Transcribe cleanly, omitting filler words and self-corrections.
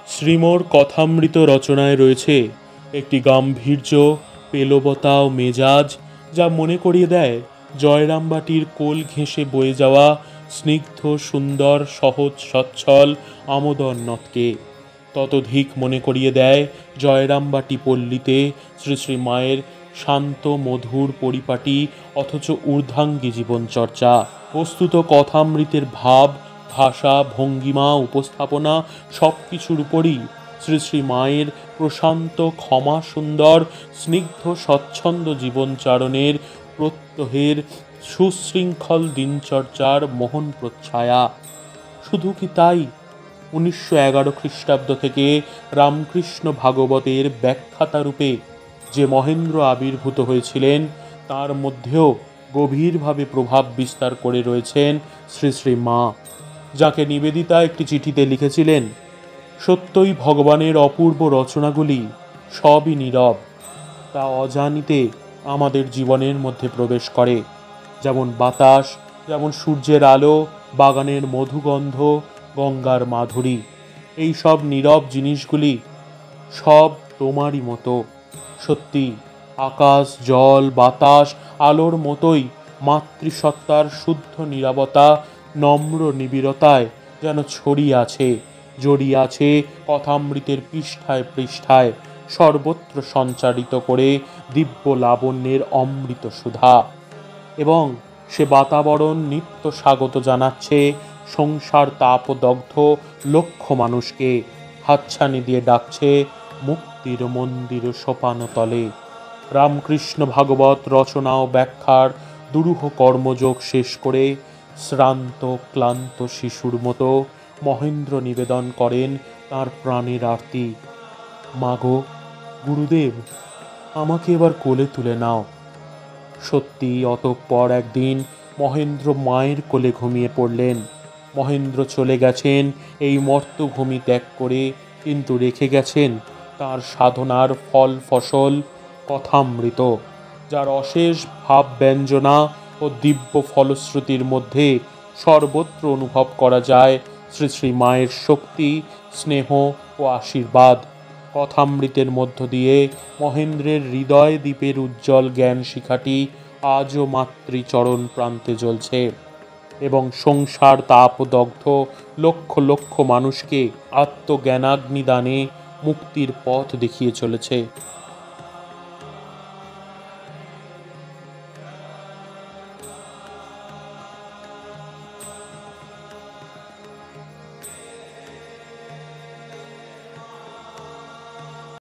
শ্রীমোর কথামৃত রচনায় রয়েছে একটি গাম্ভীর্য, পেলবতা ও মেজাজ, যা মনে করিয়ে দেয় জয়রামবাটির কোল ঘেঁষে বয়ে যাওয়া স্নিগ্ধ, সুন্দর, সহজ, সচ্ছল আমোদর নদকে। ততোধিক মনে করিয়ে দেয় জয়রামবাটি পল্লীতে শ্রী শ্রী মায়ের শান্ত, মধুর, পরিপাটি অথচ ঊর্ধ্বাঙ্গী জীবনচর্চা। বস্তুত কথামৃতের ভাব, ভাষা, ভঙ্গিমা, উপস্থাপনা সব কিছুর উপরই শ্রী শ্রী মায়ের প্রশান্ত, ক্ষমা সুন্দর, স্নিগ্ধ, স্বচ্ছন্দ জীবনচারণের প্রত্যহের সুশৃঙ্খল দিনচর্চার মোহন প্রচ্ছায়া। শুধু কি তাই, 1911 খ্রিস্টাব্দ থেকে রামকৃষ্ণ ভাগবতের ব্যাখ্যাতারূপে যে মহেন্দ্র আবির্ভূত হয়েছিলেন, তার মধ্যেও গভীরভাবে প্রভাব বিস্তার করে রয়েছেন শ্রী শ্রী মা, যাকে নিবেদিতা একটি চিঠিতে লিখেছিলেন, সত্যই ভগবানের অপূর্ব রচনাগুলি সবই নীরব, তা অজানিতে আমাদের জীবনের মধ্যে প্রবেশ করে। যেমন বাতাস, যেমন সূর্যের আলো, বাগানের মধুগন্ধ, গঙ্গার মাধুরী, এই সব নীরব জিনিসগুলি সব তোমারই মতো। সত্যি, আকাশ, জল, বাতাস, আলোর মতোই মাতৃসত্তার শুদ্ধ নীরবতা, নম্র নিবিড়তায় যেন ছড়িয়ে আছে, জড়িয়ে আছে কথামৃতের পৃষ্ঠায় পৃষ্ঠায়, সর্বত্র সঞ্চারিত করে দিব্য লাবণ্যের অমৃত সুধা। এবং সে বাতাবরণ নিত্য স্বাগত জানাচ্ছে সংসার তাপদগ্ধ লক্ষ মানুষকে, হাতছানি দিয়ে ডাকছে মুক্তির মন্দির সোপানতলে। রামকৃষ্ণ ভাগবত রচনা ও ব্যাখ্যার দুরূহ কর্মযোগ শেষ করে শ্রান্ত ক্লান্ত শিশুর মতো মহেন্দ্র নিবেদন করেন তার প্রাণের আরতি, মাগো গুরুদেব, আমাকে এবার কোলে তুলে নাও। সত্যি, অতঃপর একদিন মহেন্দ্র মায়ের কোলে ঘুমিয়ে পড়লেন। মহেন্দ্র চলে গেছেন এই মর্তভূমি ত্যাগ করে, কিন্তু রেখে গেছেন তার সাধনার ফল ফসল কথামৃত, যার অশেষ ভাব ব্যঞ্জনা ও দিব্য ফলশ্রুতির মধ্যে সর্বত্র অনুভব করা যায় শ্রী শ্রী মায়ের শক্তি, স্নেহ ও আশীর্বাদ। কথামৃতের মধ্য দিয়ে মহেন্দ্রের হৃদয় দ্বীপের উজ্জ্বল জ্ঞান শিখাটি আজও মাতৃচরণ প্রান্তে জ্বলছে এবং সংসার তাপদগ্ধ লক্ষ লক্ষ মানুষকে আত্মজ্ঞানাগ্নি দানে মুক্তির পথ দেখিয়ে চলেছে।